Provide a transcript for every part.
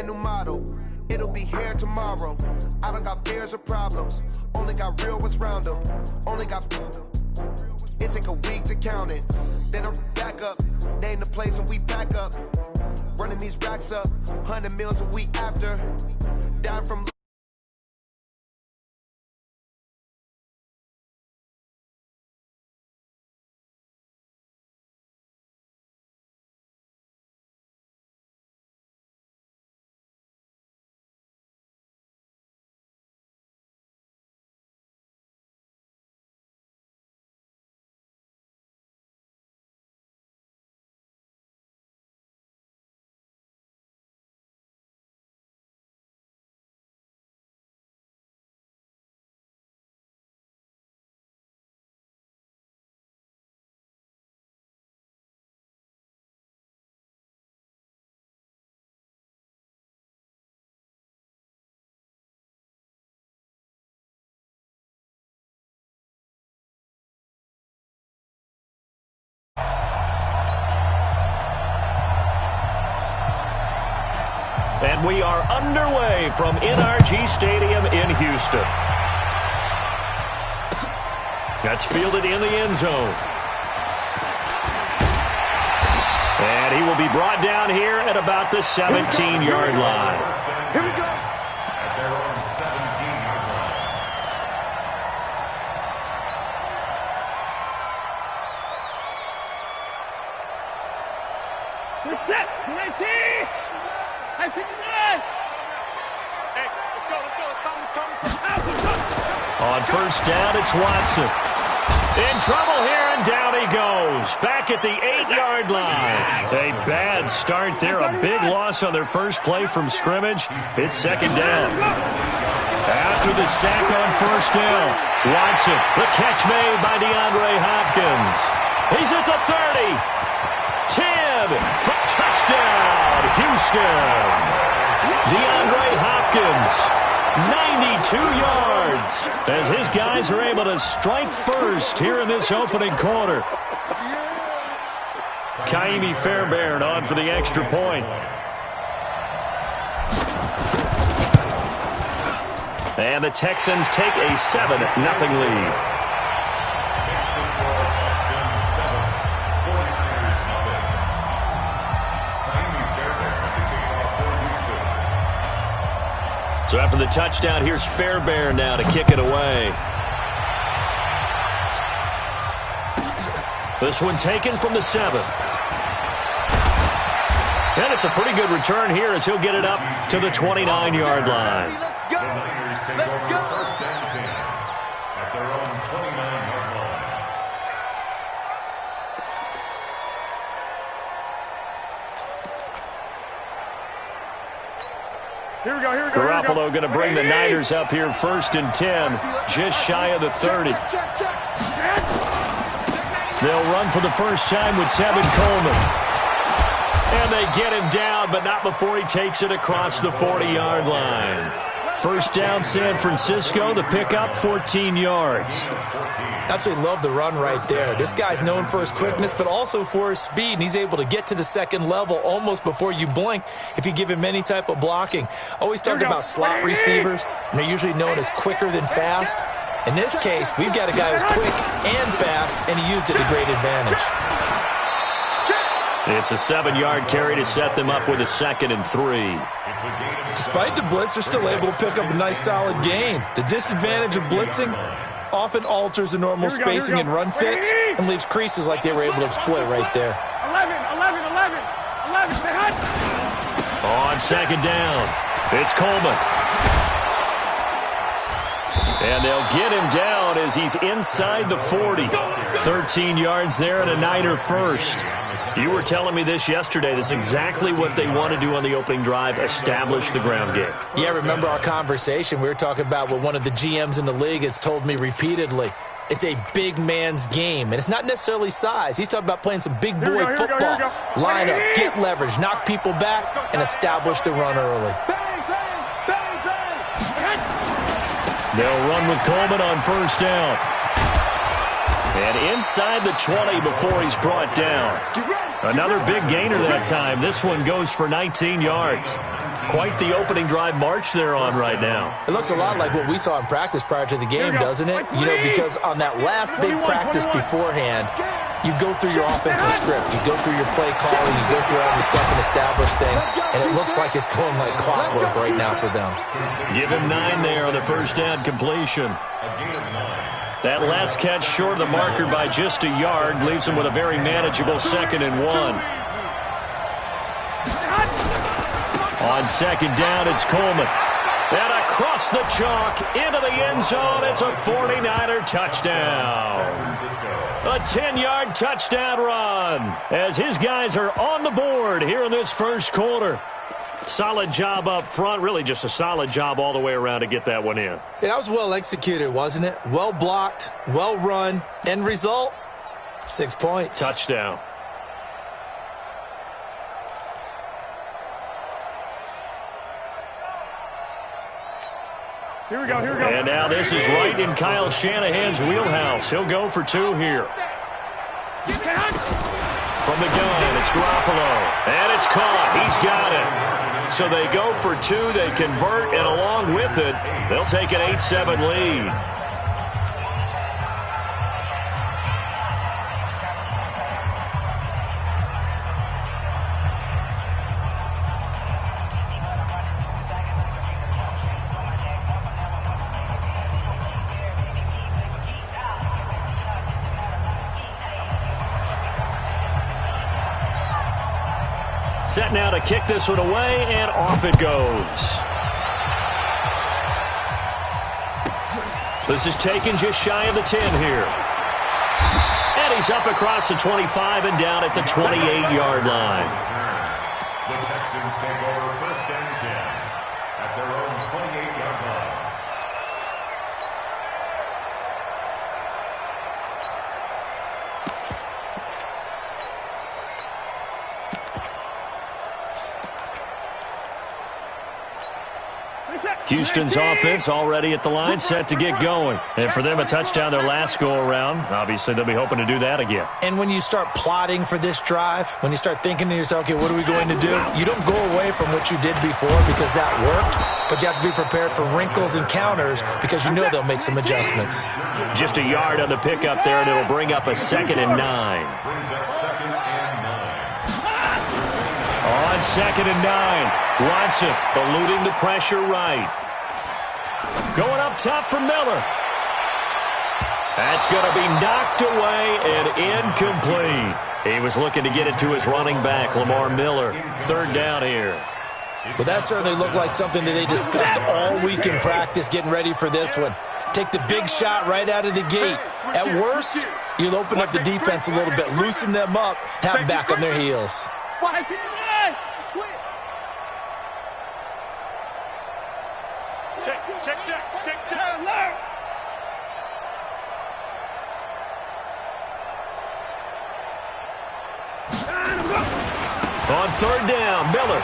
brand new model. It'll be here tomorrow. I don't got fears or problems. Only got real ones round them. Only got... It take a week to count it. Then I'm back up. Name the place and we back up. Running these racks up. 100 meals a week after. Down from... And we are underway from NRG Stadium in Houston. That's fielded in the end zone. And he will be brought down here at about the 17-yard line. Here we go. At their own 17-yard line. We're set. 19. Hey, 59! Hey, let's go. On first down, it's Watson. In trouble here, and down he goes. Back at the 8-yard line. A bad start there. A big loss on their first play from scrimmage. It's second down. After the sack on first down, Watson, the catch made by DeAndre Hopkins. He's at the 30. 10 for touchdown, Houston. DeAndre Hopkins, 92 yards, as his guys are able to strike first here in this opening quarter. Kaimi Fairbairn on for the extra point. And the Texans take a 7-0 lead. So after the touchdown, here's Fairbairn now to kick it away. This one taken from the 7. And it's a pretty good return here as he'll get it up to the 29-yard line. The Niners take over first and 10 at their own 29-yard line. Here we go. Garoppolo going to bring the Niners up here first and 10, just shy of the 30. They'll run for the first time with Tevin Coleman. And they get him down, but not before he takes it across the 40-yard line. First down, San Francisco. The pickup, 14 yards. Absolutely love the run right there. This guy's known for his quickness, but also for his speed, and he's able to get to the second level almost before you blink if you give him any type of blocking. Always talk about slot receivers, and they're usually known as quicker than fast. In this case, we've got a guy who's quick and fast, and he used it to great advantage. It's a 7-yard carry to set them up with a 2nd and 3. Despite the blitz, they're still able to pick up a nice solid gain. The disadvantage of blitzing often alters the normal spacing and run fits and leaves creases like they were able to exploit right there. 11. On second down, it's Coleman. And they'll get him down as he's inside the 40. 13 yards there and a Niner first. You were telling me this yesterday. This is exactly what they want to do on the opening drive, establish the ground game. Yeah, remember our conversation. We were talking about what one of the GMs in the league has told me repeatedly. It's a big man's game, and it's not necessarily size. He's talking about playing some big boy football. Line up, get leverage, knock people back, and establish the run early. They'll run with Coleman on first down. And inside the 20 before he's brought down. Another big gainer that time. This one goes for 19 yards. Quite the opening drive march they're on right now. It looks a lot like what we saw in practice prior to the game, doesn't it? You know, because on that last big practice beforehand, you go through your offensive script, you go through your play calling, you go through all the stuff and establish things, and it looks like it's going like clockwork right now for them. Give him 9 there on the first down completion. That last catch short of the marker by just a yard leaves him with a very manageable 2nd and 1. On second down, it's Coleman. And across the chalk, into the end zone, it's a 49er touchdown. A 10-yard touchdown run as his guys are on the board here in this first quarter. Solid job up front, really just a solid job all the way around to get that one in. That was well executed, wasn't it? Well blocked, well run, end result, 6 points. Touchdown. Here we go, here we go. And now this is right in Kyle Shanahan's wheelhouse. He'll go for 2 here. From the gun, it's Garoppolo. And it's caught. He's got it. So they go for 2, they convert, and along with it, they'll take an 8-7 lead. Set now to kick this one away, and off it goes. This is taken just shy of the 10 here. And he's up across the 25 and down at the 28-yard line. The Texans take over 1st and 10 at their own 28-yard line. Houston's offense already at the line, set to get going. And for them, a touchdown their last go-around. Obviously, they'll be hoping to do that again. And when you start plotting for this drive, when you start thinking to yourself, okay, what are we going to do? You don't go away from what you did before because that worked, but you have to be prepared for wrinkles and counters because you know they'll make some adjustments. Just a yard on the pickup there, and it'll bring up a 2nd and 9. Brings up 2nd and 9. On 2nd and 9, Watson eluding the pressure right. Going up top for Miller. That's going to be knocked away and incomplete. He was looking to get it to his running back, Lamar Miller. 3rd down here. But that certainly looked like something that they discussed all week in practice getting ready for this one. Take the big shot right out of the gate. At worst, you'll open up the defense a little bit, loosen them up, have them back on their heels. Check. On 3rd down, Miller.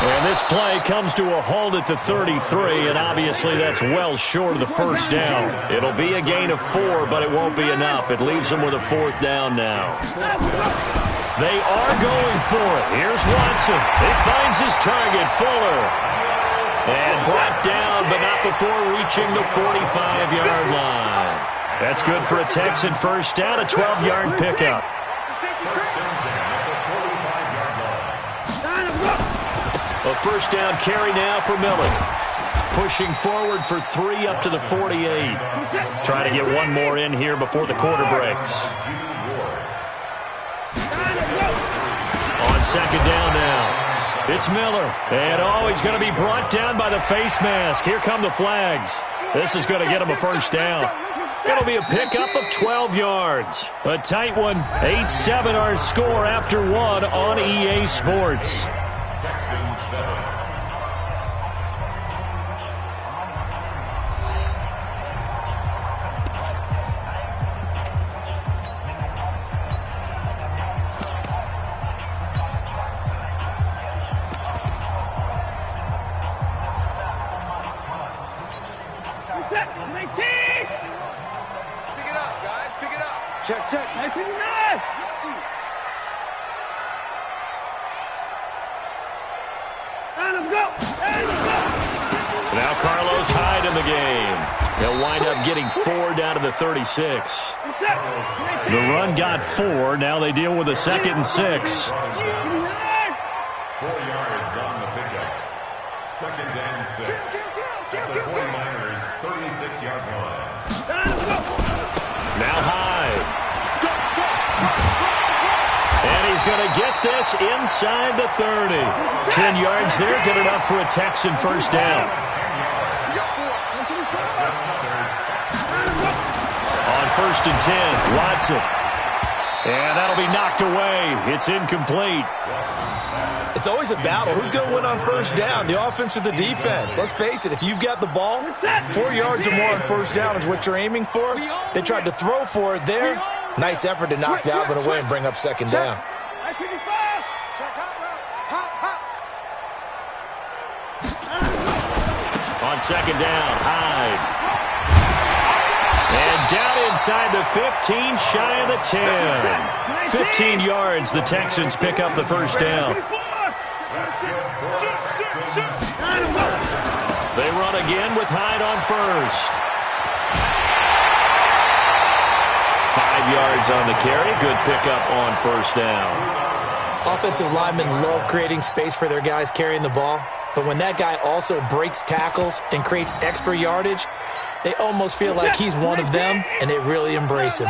And this play comes to a halt at the 33, and obviously that's well short of the 1st down. It'll be a gain of 4, but it won't be enough. It leaves them with a 4th down now. They are going for it. Here's Watson. He finds his target, Fuller. And brought down, but not before reaching the 45-yard line. That's good for a Texan 1st down, a 12-yard pickup. A 1st down carry now for Miller. Pushing forward for 3 up to the 48. Trying to get one more in here before the quarter breaks. On 2nd down now. It's Miller. And he's going to be brought down by the face mask. Here come the flags. This is going to get him a 1st down. It'll be a pickup of 12 yards. A tight one. 8-7 our score after 1 on EA Sports. Check. 19. Now Carlos Hyde in the game. He'll wind up getting 4 down to the 36. The run got 4. Now they deal with a 2nd and 6. 4 yards on the pickup. 2nd and 6. At the 49ers' 36-yard line. Now Hyde. And he's going to get this inside the 30. 10 yards there, good enough for a Texan first down. On 1st and 10, Watson. And that'll be knocked away. It's incomplete. It's always a battle. Who's going to win on first down, the offense or the defense? Let's face it, if you've got the ball, 4 yards or more on first down is what you're aiming for. They tried to throw for it there. Nice effort to knock Dalvin away and bring up 2nd down. On 2nd down, Hyde. And down inside the 15, shy of the 10. 15 yards, the Texans pick up the first down. They run again with Hyde on first. 5 yards on the carry. Good pickup on first down. Offensive linemen love creating space for their guys carrying the ball. But when that guy also breaks tackles and creates extra yardage, they almost feel like he's one of them, and they really embrace him.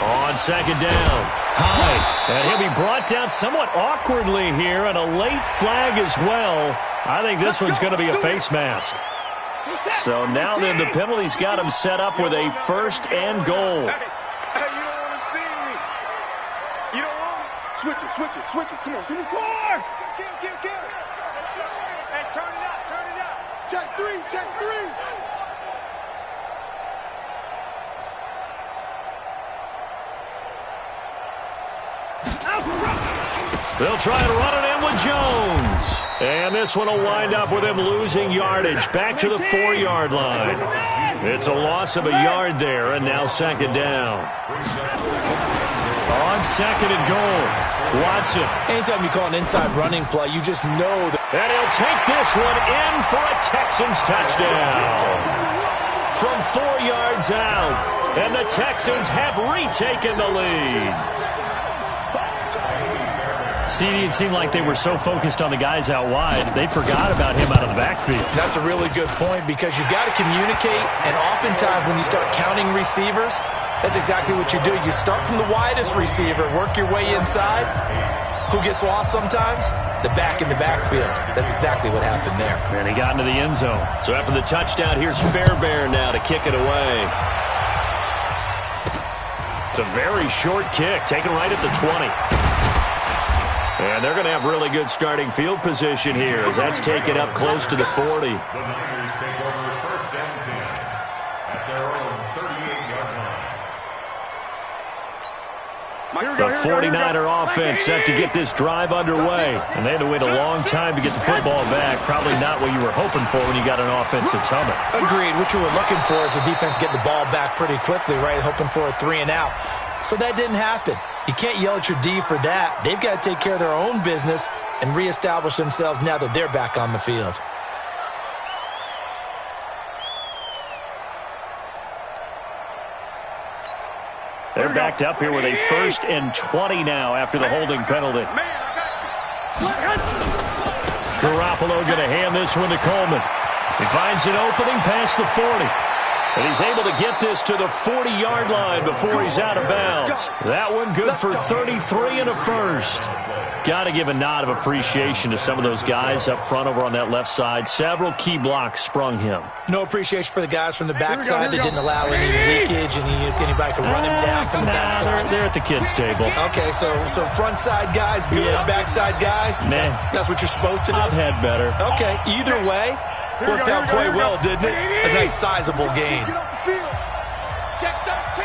On 2nd down, Hyde. And he'll be brought down somewhat awkwardly here, and a late flag as well. I think this one's going to be a face mask. So now then the penalty's got him set up with a 1st and goal. Hey, you don't want to see me. You don't want me. Switch it. Come on, switch it. Kill. Hey, turn it out. Check three. They'll try to run it in with Jones. And this one will wind up with him losing yardage back to the 4-yard line. It's a loss of a yard there, and now 2nd down. On 2nd and goal, Watson. Anytime you call an inside running play, you just know that. And he'll take this one in for a Texans touchdown. From 4 yards out, and the Texans have retaken the lead. CD, it seemed like they were so focused on the guys out wide, they forgot about him out of the backfield. That's a really good point because you got to communicate, and oftentimes when you start counting receivers, that's exactly what you do. You start from the widest receiver, work your way inside. Who gets lost sometimes? The back in the backfield. That's exactly what happened there. And he got into the end zone. So after the touchdown, here's Fairbairn now to kick it away. It's a very short kick, taken right at the 20. And they're going to have really good starting field position here as that's taken up close to the 40. The Niners take over 1st and 10 at their own 38-yard line. The 49er offense set to get this drive underway. And they had to wait a long time to get the football back. Probably not what you were hoping for when you got an offense that's humming. Agreed. What you were looking for is the defense getting the ball back pretty quickly, right? Hoping for a 3 and out. So that didn't happen. You can't yell at your D for that. They've got to take care of their own business and reestablish themselves now that they're back on the field. They're backed up here with a 1st and 20 now after the holding penalty. Garoppolo going to hand this one to Coleman. He finds an opening past the 40. And he's able to get this to the 40-yard line before he's out of bounds. That one good for 33 and a 1st. Got to give a nod of appreciation to some of those guys up front over on that left side. Several key blocks sprung him. No appreciation for the guys from the backside that didn't allow any leakage and anybody could run him down from the backside. They're at the kids' table. Okay, so front side guys good, backside guys, man, that's what you're supposed to do? I've had better. Okay, either way, worked out quite well, didn't it? A nice sizable gain. Check 13.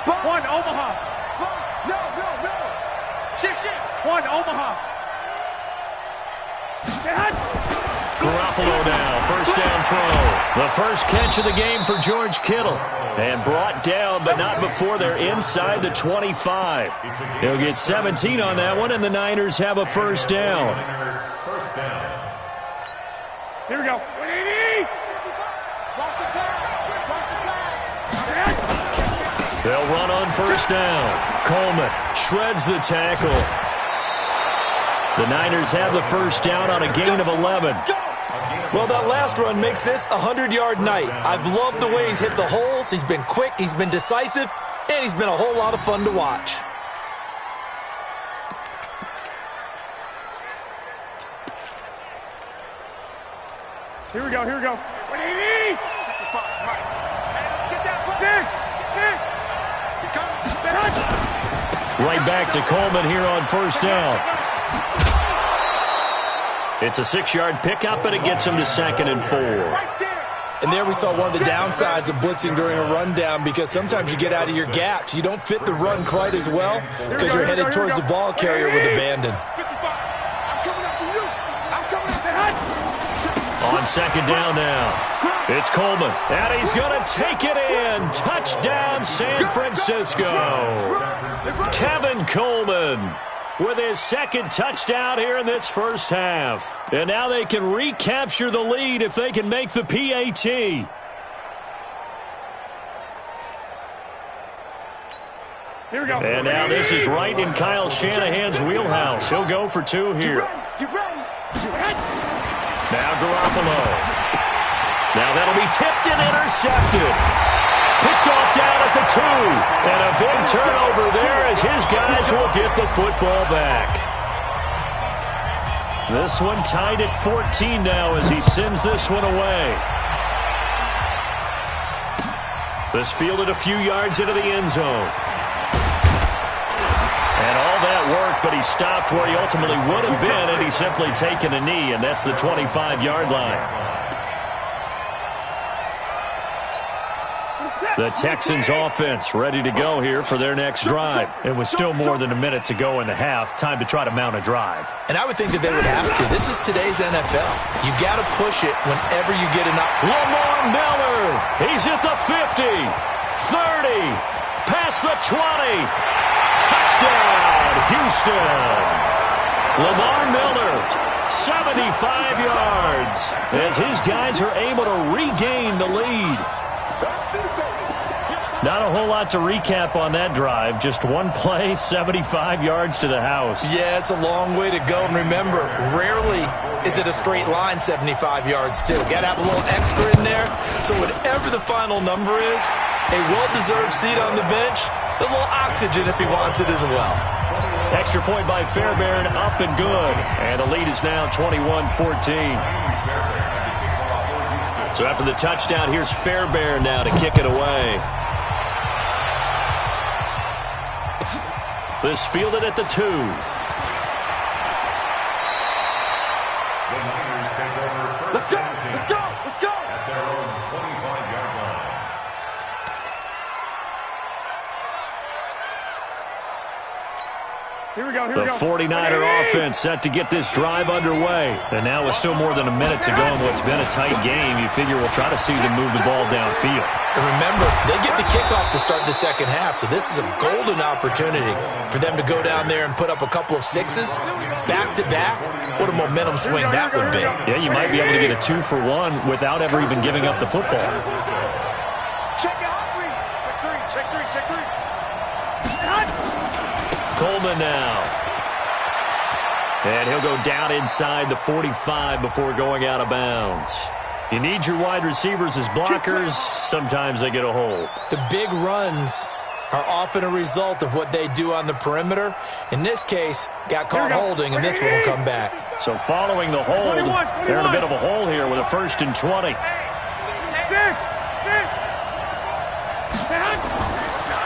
Spot. 1 Omaha. No. Shift. 1 Omaha. Garoppolo now, first down throw. The first catch of the game for George Kittle. And brought down, but not before they're inside the 25. He'll get 17 on that one, and the Niners have a first down. Here we go. They'll run on first down. Coleman shreds the tackle. The Niners have the first down on a gain of 11. Well, that last run makes this a 100-yard night. I've loved the way he's hit the holes. He's been quick, he's been decisive, and he's been a whole lot of fun to watch. Here we go, here we go. What do you need? Get that Right back to Coleman here on first down. It's a 6-yard pickup, and it gets him to 2nd and 4. And there we saw one of the downsides of blitzing during a rundown, because sometimes you get out of your gaps. You don't fit the run quite as well because you're headed towards the ball carrier with abandon. On 2nd down now, it's Coleman, and he's going to take it in. Touchdown, San Francisco. Tevin Coleman with his 2nd touchdown here in this first half. And now they can recapture the lead if they can make the PAT. Here we go. And now this is right in Kyle Shanahan's wheelhouse. He'll go for 2 here. Now Garoppolo. Now that'll be tipped and intercepted. Picked off down at the 2. And a big turnover there as his guys will get the football back. This one tied at 14 now as he sends this one away. This fielded a few yards into the end zone. And all that work, but he stopped where he ultimately would have been had he simply taken a knee, and that's the 25-yard line. The Texans offense ready to go here for their next drive. It was still more than a minute to go in the half. Time to try to mount a drive. And I would think that they would have to. This is today's NFL. You got to push it whenever you get an opportunity. Lamar Miller. He's at the 50, 30, past the 20. Touchdown, Houston. Lamar Miller, 75 yards, as his guys are able to regain the lead. Not a whole lot to recap on that drive. Just one play, 75 yards to the house. Yeah, it's a long way to go. And remember, rarely is it a straight line 75 yards, too. Got to have a little extra in there. So whatever the final number is, a well-deserved seat on the bench, a little oxygen if he wants it as well. Extra point by Fairbairn, up and good. And the lead is now 21-14. So after the touchdown, here's Fairbairn now to kick it away. This fielded at the 2. The Niners take over first down team Let's go! at their own 25-yard line. Here we go, here we The go. 49er offense set to get this drive underway. And now with still more than a minute to go in what's been a tight game, you figure we'll try to see them move the ball downfield. And remember, they get the kickoff to start the second half, so this is a golden opportunity for them to go down there and put up a couple of 6s back-to-back. What a momentum swing that would be. Yeah, you might be able to get a 2-for-1 without ever even giving up the football. Check out check three. Coleman now. And he'll go down inside the 45 before going out of bounds. You need your wide receivers as blockers. Sometimes they get a hold. The big runs are often a result of what they do on the perimeter. In this case, got caught holding, and this one will come back. So following the hold, they're in a bit of a hole here with a 1st and 20.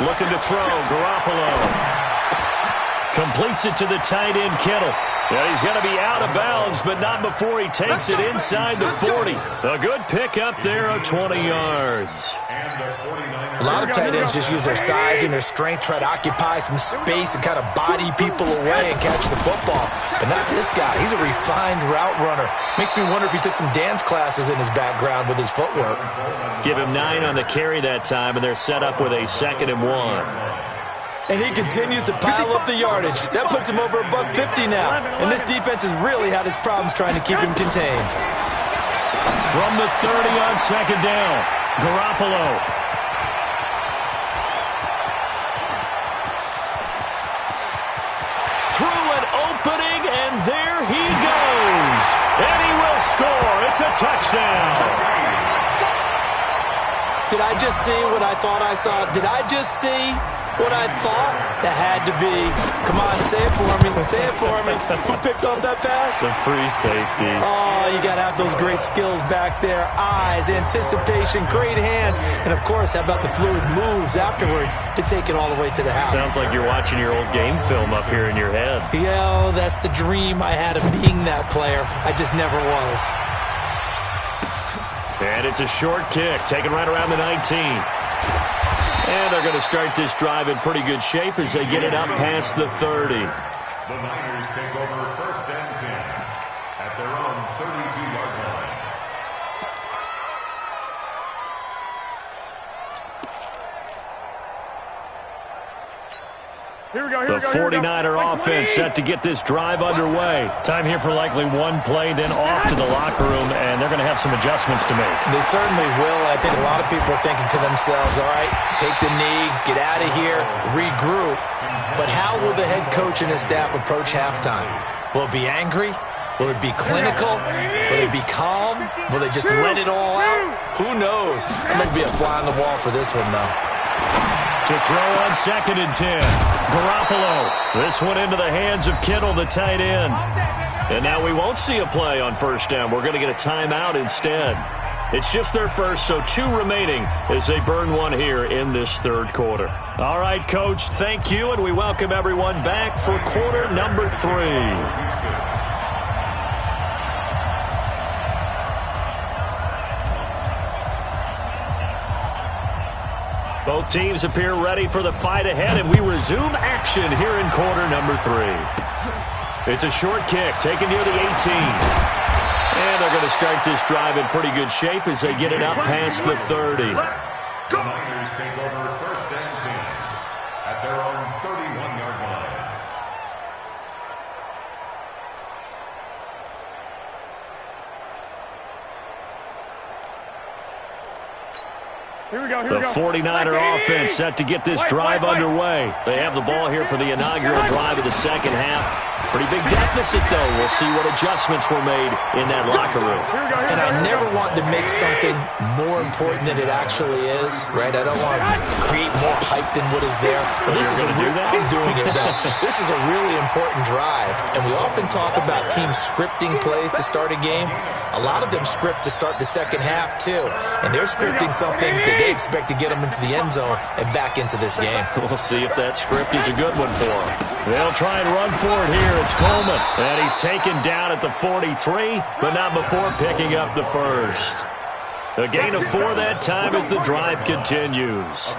Looking to throw, Garoppolo. Completes it to the tight end, Kittle. Yeah, he's going to be out of bounds, but not before he takes it inside the 40. A good pickup there of 20 yards. And the 49ers A lot of tight ends just use their size and their strength, try to occupy some space and kind of body people away and catch the football. But not this guy. He's a refined route runner. Makes me wonder if he took some dance classes in his background with his footwork. Give him 9 on the carry that time, and they're set up with a 2nd and 1. And he continues to pile up the yardage. That puts him over $150 now. And this defense has really had its problems trying to keep him contained. From the 30 on 2nd down, Garoppolo. Through an opening, and there he goes. And he will score. It's a touchdown. Did I just see what I thought I saw? Did I just see what I thought? That had to be. Come on, say it for me. Say it for me. Who picked up that pass? The free safety. Oh, you got to have those great skills back there. Eyes, anticipation, great hands. And, of course, how about the fluid moves afterwards to take it all the way to the house? Sounds like you're watching your old game film up here in your head. Yeah, that's the dream I had of being that player. I just never was. And it's a short kick, taken right around the 19. And they're going to start this drive in pretty good shape as they get it up past the 30. The Niners take over 1st and 10 at their own 32-yard line. Here we go, The 49er offense set to get this drive underway. Time here for likely one play, then off to the locker room, and they're going to have some adjustments to make. They certainly will, and I think a lot of people are thinking to themselves, all right, take the knee, get out of here, regroup. But how will the head coach and his staff approach halftime? Will it be angry? Will it be clinical? Will it be calm? Will they just let it all out? Who knows? I'm going to be a fly on the wall for this one, though. To throw on 2nd and 10. Garoppolo. This one into the hands of Kittle, the tight end. And now we won't see a play on 1st down. We're going to get a timeout instead. It's just their first, so 2 remaining as they burn one here in this 3rd quarter. All right, Coach, thank you, and we welcome everyone back for quarter number 3. Both teams appear ready for the fight ahead, and we resume action here in quarter number 3. It's a short kick taken near the 18. And they're going to start this drive in pretty good shape as they get it up past the 30. The Niners take over 1st and 10 at their own 31-yard line. Here we go, The 49er offense set to get this drive underway. They have the ball here for the inaugural drive of the 2nd half. Pretty big deficit, though. We'll see what adjustments were made in that locker room. And I never want to make something more important than it actually is, right? I don't want to create more hype than what is there. But this is I'm doing it, though. This is a really important drive. And we often talk about teams scripting plays to start a game. A lot of them script to start the 2nd half, too. And they're scripting something that they expect to get them into the end zone and back into this game. We'll see if that script is a good one for them. They'll try and run for it here. It's Coleman. And he's taken down at the 43, but not before picking up the 1st. A gain of 4 that time as the drive continues.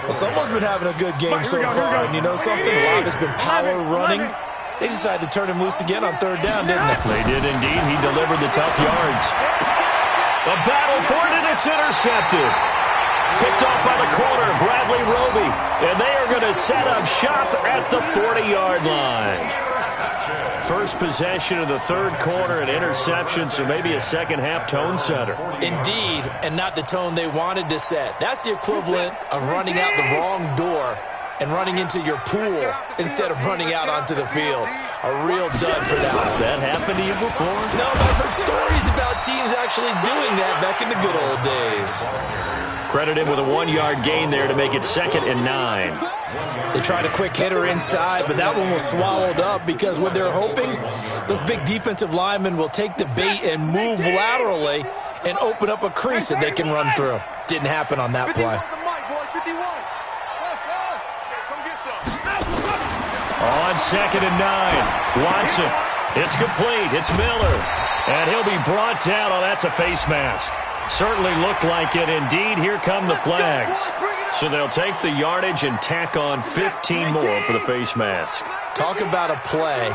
Well, someone's been having a good game so far. And you know something? A lot of it's been power running. They decided to turn him loose again on 3rd down, didn't they? They did indeed. He delivered the tough yards. A battle for it, and it's intercepted. Picked off by the corner, Bradley Roby. And they are going to set up shop at the 40-yard line. First possession of the 3rd quarter, an interception, so maybe a 2nd half tone setter. Indeed, and not the tone they wanted to set. That's the equivalent of running out the wrong door and running into your pool instead of running out onto the field. A real dud for that. Has that happened to you before? No, but I've heard stories about teams actually doing that back in the good old days. Credited with a 1-yard gain there to make it 2nd and 9. They tried a quick hitter inside, but that one was swallowed up because what they're hoping, those big defensive linemen will take the bait and move laterally and open up a crease that they can run through. Didn't happen on that play. On 2nd and 9, Watson. It's complete. It's Miller. And he'll be brought down. Oh, that's a face mask. Certainly looked like it. Indeed, here come the flags. So they'll take the yardage and tack on 15 more for the face mask. Talk about a play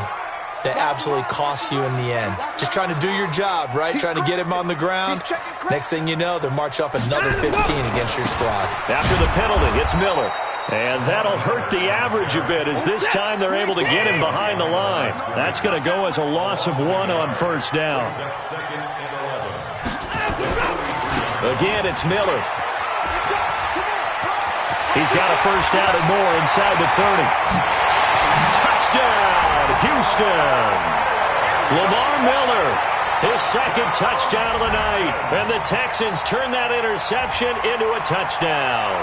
that absolutely costs you in the end. Just trying to do your job, right? Trying to get him on the ground. Next thing you know, they're march off another 15 against your squad. After the penalty, it's Miller. And that'll hurt the average a bit as this time they're able to get him behind the line. That's going to go as a loss of 1 on first down. Again, it's Miller. He's got a first down and more inside the 30. Touchdown, Houston. Lamar Miller, his second touchdown of the night. And the Texans turn that interception into a touchdown.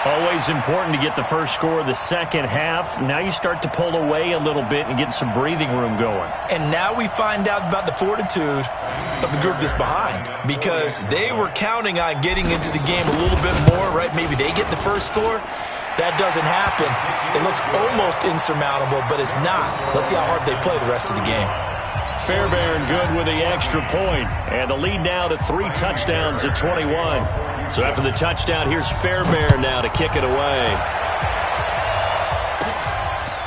Always important to get the first score of the second half. Now you start to pull away a little bit and get some breathing room going. And now we find out about the fortitude of the group that's behind, because they were counting on getting into the game a little bit more, right? Maybe they get the first score. That doesn't happen. It looks almost insurmountable, but it's not. Let's see how hard they play the rest of the game. Fairbairn good with the extra point. And the lead now to 3 touchdowns at 21. So after the touchdown, here's Fairbairn now to kick it away.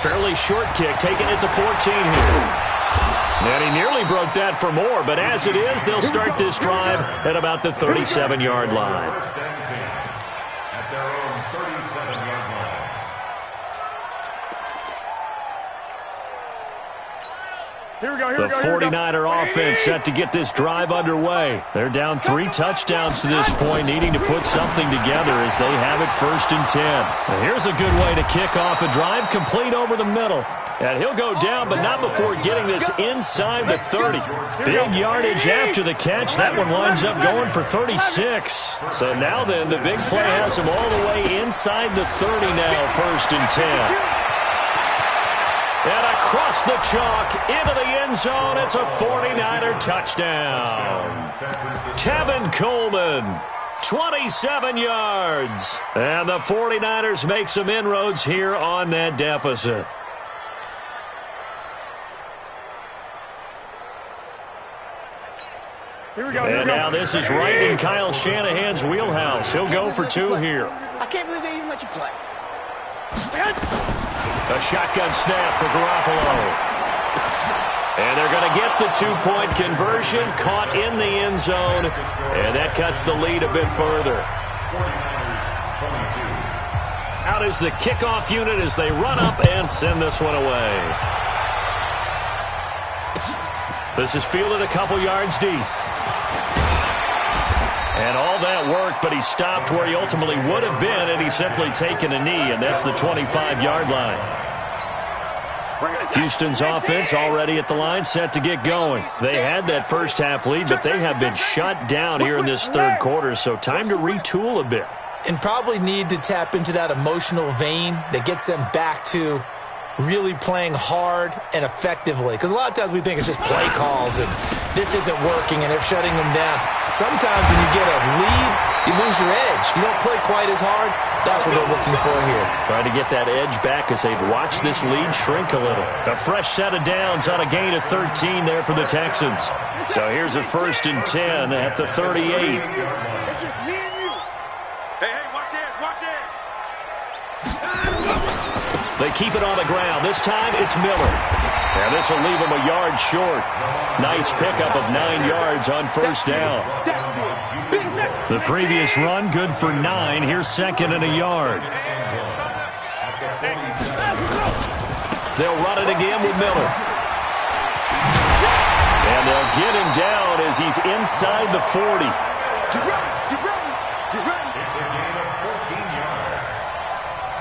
Fairly short kick, taking it to 14 here. And he nearly broke that for more, but as it is, they'll start this drive at about the 37-yard line. At their own 37-yard line. The 49er offense set to get this drive underway. They're down 3 touchdowns to this point, needing to put something together as they have it 1st and 10. And here's a good way to kick off a drive, complete over the middle. And he'll go down, but not before getting this inside the 30. Big yardage after the catch. That one winds up going for 36. So now then, the big play has him all the way inside the 30 now, 1st and 10. And across the chalk, into the end zone, it's a 49er touchdown. Tevin Coleman, 27 yards. And the 49ers make some inroads here on that deficit. And now this is right in Kyle Shanahan's wheelhouse. He'll go for 2 here. I can't believe they even let you play. A shotgun snap for Garoppolo. And they're going to get the 2-point conversion, caught in the end zone, and that cuts the lead a bit further. Out is the kickoff unit as they run up and send this one away. This is fielded a couple yards deep. And all that work, but he stopped where he ultimately would have been, and he's simply taken a knee, and that's the 25-yard line. Houston's offense already at the line, set to get going. They had that first half lead, but they have been shut down here in this 3rd quarter, so time to retool a bit. And probably need to tap into that emotional vein that gets them back to really playing hard and effectively. Because a lot of times we think it's just play calls and this isn't working and they're shutting them down. Sometimes when you get a lead, you lose your edge. You don't play quite as hard. That's what they're looking for here. Trying to get that edge back as they've watched this lead shrink a little. A fresh set of downs on a gain of 13 there for the Texans. So here's a 1st and 10 at the 38. It's just me and you. Hey, watch this, watch this. They keep it on the ground. This time it's Miller. And this will leave him a yard short. Nice pickup of 9 yards on first down. The previous run, good for 9. Here's 2nd and a yard. They'll run it again with Miller. And they'll get him down as he's inside the 40. It's a gain of 14 yards.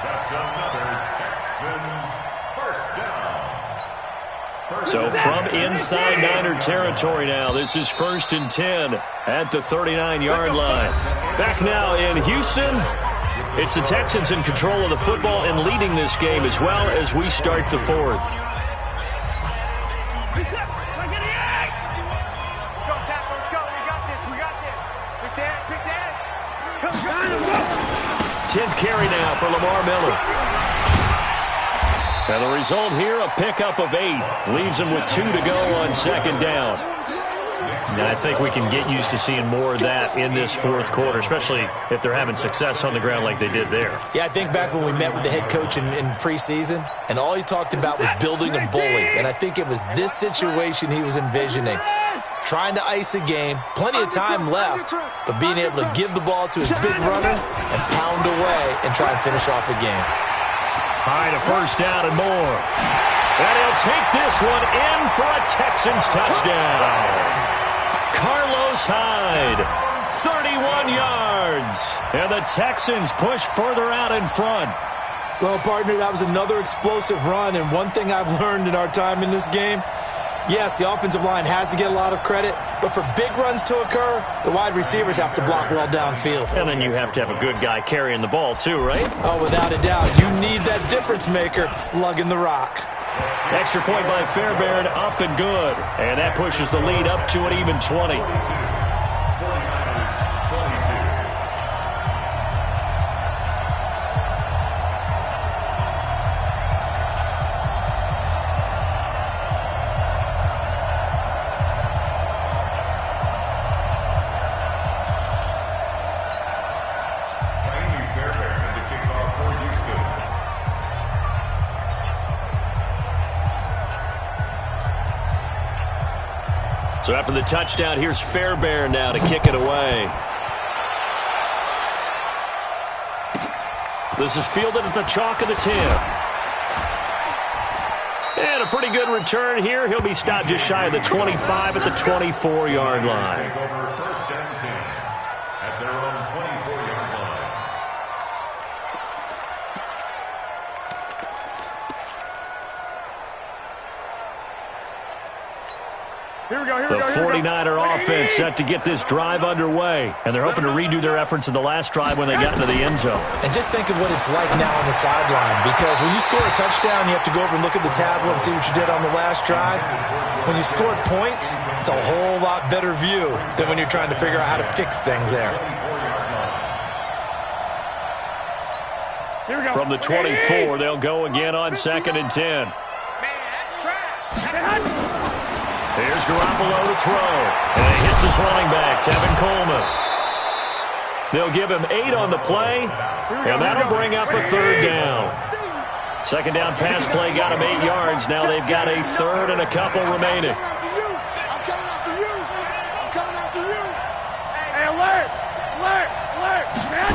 That's another Texans first down. So from inside Niner territory now, this is 1st and 10 at the 39-yard line. Back now in Houston, it's the Texans in control of the football and leading this game as well as we start the 4th. Tenth carry now for Lamar Miller. And the result here, a pickup of 8. Leaves him with 2 to go on 2nd down. And I think we can get used to seeing more of that in this fourth quarter, especially if they're having success on the ground like they did there. Yeah, I think back when we met with the head coach in preseason, and all he talked about was building a bully. And I think it was this situation he was envisioning. Trying to ice a game, plenty of time left, but being able to give the ball to his big runner and pound away and try and finish off a game. All right, a first down and more. And he'll take this one in for a Texans touchdown. Carlos Hyde, 31 yards. And the Texans push further out in front. Well, partner, that was another explosive run, and one thing I've learned in our time in this game, yes, the offensive line has to get a lot of credit, but for big runs to occur, the wide receivers have to block well downfield. And then you have to have a good guy carrying the ball too, right? Oh, without a doubt. You need that difference maker lugging the rock. Extra point by Fairbairn, up and good. And that pushes the lead up to an even 20. So after the touchdown, here's Fairbairn now to kick it away. This is fielded at the chalk of the 10. And a pretty good return here. He'll be stopped just shy of the 25 at the 24-yard line. First and 10 at their own 24-yard line. The 49er offense set to get this drive underway. And they're hoping to redo their efforts in the last drive when they got into the end zone. And just think of what it's like now on the sideline, because when you score a touchdown, you have to go over and look at the tablet and see what you did on the last drive. When you scored points, it's a whole lot better view than when you're trying to figure out how to fix things there. From the 24, they'll go again on 2nd and 10. Here's Garoppolo to throw. And he hits his running back, Tevin Coleman. They'll give him 8 on the play, and that'll bring up a 3rd down. 2nd down pass play got him 8 yards. Now they've got a 3rd and a couple remaining. I'm coming after you. I'm coming after you. Hey, alert! Alert! Alert! Man!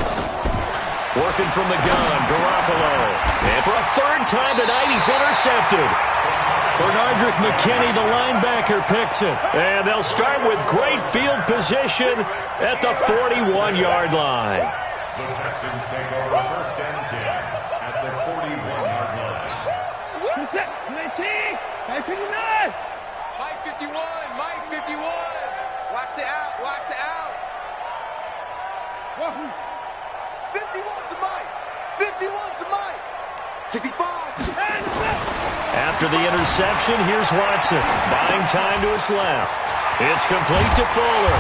Working from the gun, Garoppolo. And for a 3rd time tonight, he's intercepted. Bernardrick McKinney, the linebacker, picks it. And they'll start with great field position at the 41-yard line. The Texans take over first and 10 at the 41-yard line. Set, 19, Mike 59. Mike 51, Mike 51. Watch the out, watch the out. Wahoo. 51 to Mike. 51 to Mike. 65. After the interception, here's Watson. Buying time to his left. It's complete to Fuller.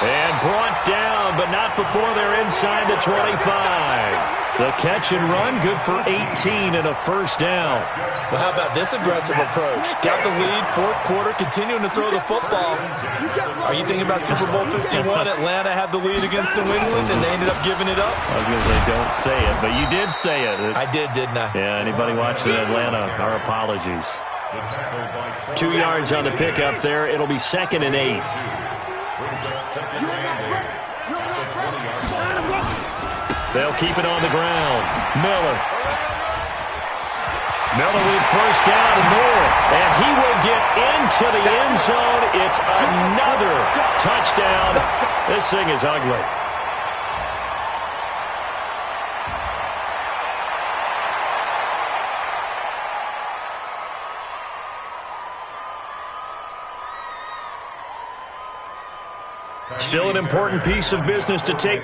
And brought down, but not before they're inside the 25. The catch and run, good for 18 and a 1st down. Well, how about this aggressive approach? Got the lead, 4th quarter, continuing to throw the football. Are you thinking about Super Bowl 51? Atlanta had the lead against New England, and they ended up giving it up? I was going to say, don't say it, but you did say it. I did, didn't I? Yeah, anybody watching Atlanta, our apologies. 2 yards on the pickup there. It'll be 2nd and 8. Brings up 2nd and 8 at the 20-yard line. They'll keep it on the ground. Miller with 1st down and more. And he will get into the end zone. It's another touchdown. This thing is ugly. Still an important piece of business to take